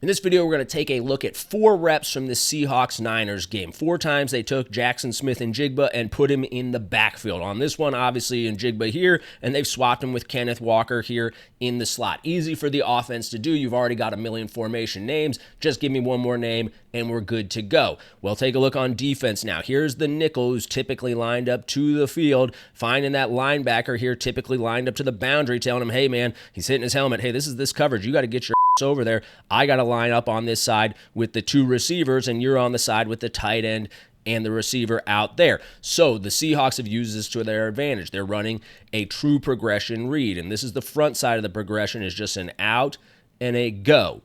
In this video, we're going to take a look at 4 reps from the Seahawks-Niners game. 4 times they took Jaxon Smith-Njigba and put him in the backfield. On this one, obviously, Njigba here, and they've swapped him with Kenneth Walker here in the slot. Easy for the offense to do. You've already got a million formation names. Just give me one more name, and we're good to go. We'll take a look on defense now. Here's the nickel who's typically lined up to the field, finding that linebacker here typically lined up to the boundary, telling him, hey, man, he's hitting his helmet. Hey, this is this coverage. You got to get your over there. I got to line up on this side with the 2 receivers, and you're on the side with the tight end and the receiver out there. So the Seahawks have used this to their advantage. They're running a true progression read, and this is the front side of the progression is just an out and a go.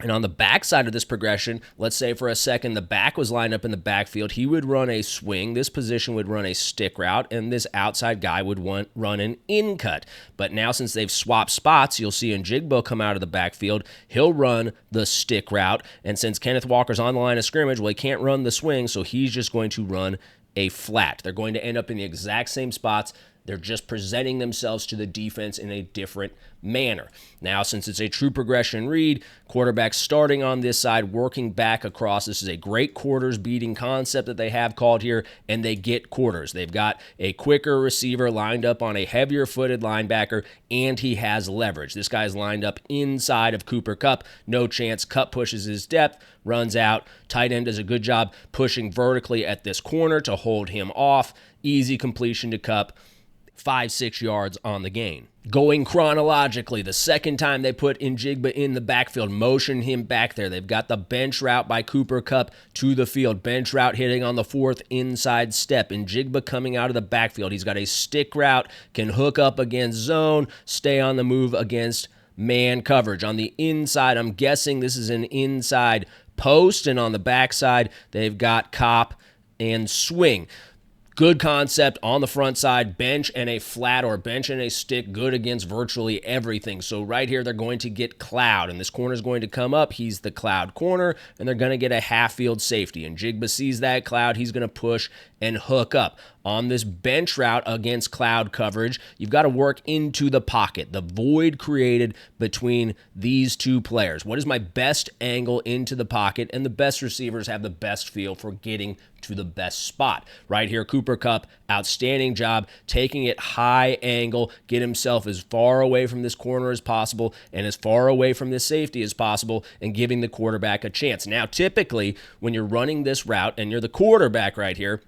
And on the back side of this progression, let's say for a second the back was lined up in the backfield. He would run a swing. This position would run a stick route, and this outside guy would run an in cut. But now since they've swapped spots, you'll see Njigba come out of the backfield. He'll run the stick route. And since Kenneth Walker's on the line of scrimmage, well, he can't run the swing, so he's just going to run a flat. They're going to end up in the exact same spots. They're just presenting themselves to the defense in a different manner. Now, since it's a true progression read, quarterback starting on this side, working back across. This is a great quarters beating concept that they have called here, and they get quarters. They've got a quicker receiver lined up on a heavier footed linebacker, and he has leverage. This guy's lined up inside of Cooper Kupp. No chance. Kupp pushes his depth, runs out. Tight end does a good job pushing vertically at this corner to hold him off. Easy completion to Kupp. 5-6 yards on the gain. Going chronologically, the second time they put Njigba in the backfield, motion him back there. They've got the bench route by Cooper Kupp to the field. Bench route hitting on the 4th inside step. Njigba coming out of the backfield. He's got a stick route, can hook up against zone, stay on the move against man coverage. On the inside, I'm guessing this is an inside post, and on the backside, they've got cop and swing. Good concept on the front side, bench and a flat or bench and a stick, good against virtually everything. So right here, they're going to get cloud, and this corner is going to come up. He's the cloud corner, and they're going to get a half-field safety. And Njigba sees that cloud. He's going to push and hook up. On this bench route against cloud coverage, you've got to work into the pocket, the void created between these 2 players. What is my best angle into the pocket? And the best receivers have the best feel for getting to the best spot. Right here, Cooper Kupp, outstanding job, taking it high angle, get himself as far away from this corner as possible and as far away from this safety as possible, and giving the quarterback a chance. Now, typically, when you're running this route and you're the quarterback right here,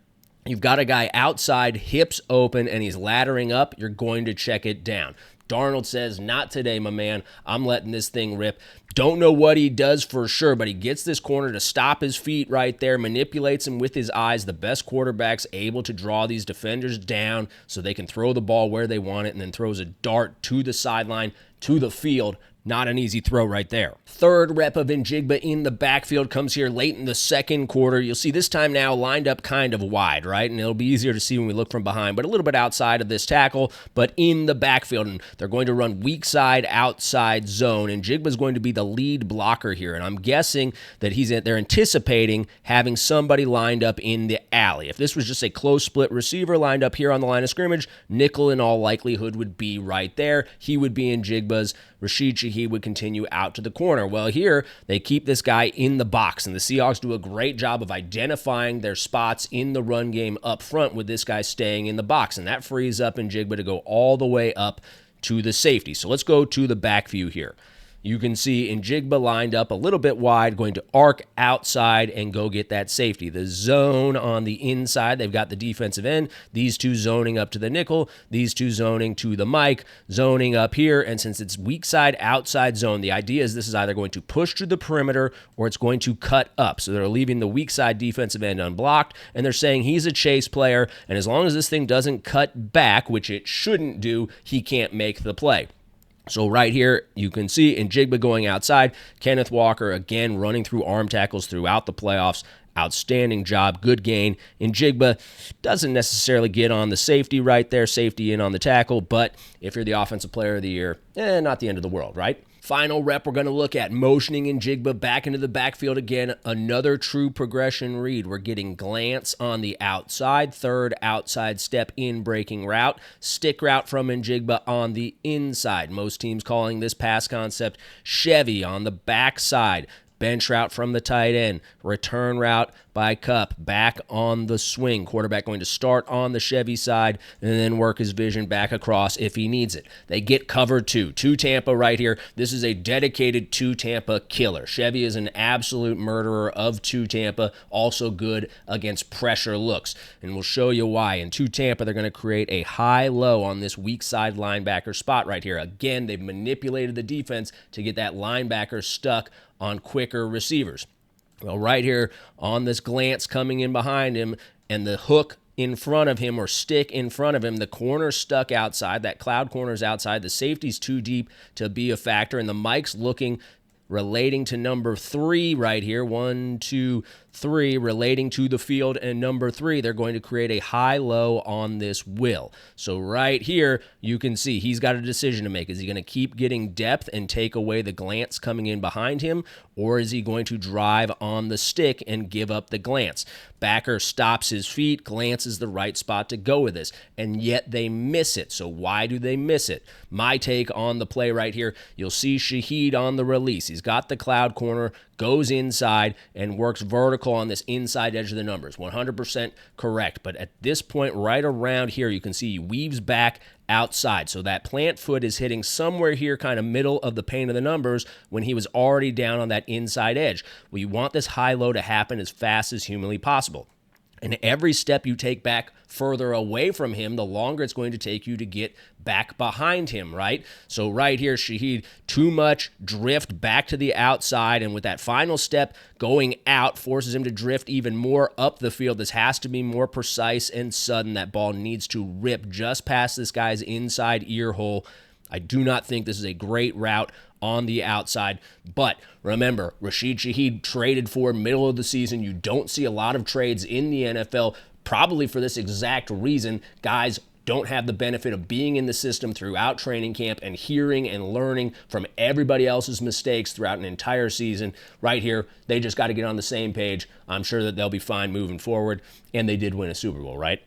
you've got a guy outside, hips open, and he's laddering up. You're going to check it down. Darnold says, not today, my man. I'm letting this thing rip. Don't know what he does for sure, but he gets this corner to stop his feet right there, manipulates him with his eyes. The best quarterback's able to draw these defenders down so they can throw the ball where they want it, and then throws a dart to the sideline, to the field. Not an easy throw right there. 3rd rep of Njigba in the backfield comes here late in the second quarter. You'll see this time now lined up kind of wide, right? And it'll be easier to see when we look from behind, but a little bit outside of this tackle, but in the backfield. And they're going to run weak side, outside zone. And Njigba's going to be the lead blocker here. And I'm guessing that they're anticipating having somebody lined up in the alley. If this was just a close split receiver lined up here on the line of scrimmage, nickel in all likelihood would be right there. He would be in Njigba's. Rashid Shaheed would continue out to the corner. Well, here they keep this guy in the box, and the Seahawks do a great job of identifying their spots in the run game up front with this guy staying in the box, and that frees up Njigba to go all the way up to the safety. So let's go to the back view here. You can see Njigba lined up a little bit wide, going to arc outside and go get that safety. The zone on the inside, they've got the defensive end. These 2 zoning up to the nickel. These 2 zoning to the Mike. Zoning up here. And since it's weak side, outside zone, the idea is this is either going to push to the perimeter or it's going to cut up. So they're leaving the weak side defensive end unblocked, and they're saying he's a chase player, and as long as this thing doesn't cut back, which it shouldn't do, he can't make the play. So right here, you can see Njigba going outside. Kenneth Walker, again, running through arm tackles throughout the playoffs. Outstanding job, good gain. Njigba doesn't necessarily get on the safety right there, safety in on the tackle, but if you're the offensive player of the year, not the end of the world, right? Final rep we're going to look at, motioning Njigba back into the backfield again. Another true progression read. We're getting glance on the outside, 3rd outside step in breaking route, stick route from Njigba on the inside. Most teams calling this pass concept Chevy on the backside. bench route from the tight end, return route by Kupp, back on the swing. Quarterback going to start on the Chevy side and then work his vision back across if he needs it. They get cover two Tampa right here. This is a dedicated two Tampa killer. Chevy is an absolute murderer of two Tampa, also good against pressure looks. And we'll show you why. In two Tampa, they're going to create a high-low on this weak side linebacker spot right here. Again, they've manipulated the defense to get that linebacker stuck on quicker receivers. Well, right here on this glance coming in behind him and the hook in front of him or stick in front of him, the corner's stuck outside. That cloud corner's outside. The safety's too deep to be a factor, and the Mike's looking relating to number 3 right here. 1, 2, 3, relating to the field, and number 3, they're going to create a high-low on this will. So right here, you can see he's got a decision to make. Is he going to keep getting depth and take away the glance coming in behind him, or is he going to drive on the stick and give up the glance? Backer stops his feet. Glance is the right spot to go with this, and yet they miss it. So why do they miss it? My take on the play right here, you'll see Shaheed on the release. He's got the cloud corner, goes inside, and works vertical on this inside edge of the numbers. 100% correct. But at this point, right around here, you can see he weaves back outside. So that plant foot is hitting somewhere here, kind of middle of the pane of the numbers, when he was already down on that inside edge. Well, you want this high-low to happen as fast as humanly possible. And every step you take back further away from him, the longer it's going to take you to get back behind him, right? So right here, Shaheed, too much drift back to the outside, and with that final step going out, forces him to drift even more up the field. This has to be more precise and sudden. That ball needs to rip just past this guy's inside ear hole. I do not think this is a great route on the outside, but remember, Rashid Shaheed traded for middle of the season. You don't see a lot of trades in the NFL, probably for this exact reason. Guys don't have the benefit of being in the system throughout training camp and hearing and learning from everybody else's mistakes throughout an entire season. Right here, they just got to get on the same page. I'm sure that they'll be fine moving forward, and they did win a Super Bowl, right?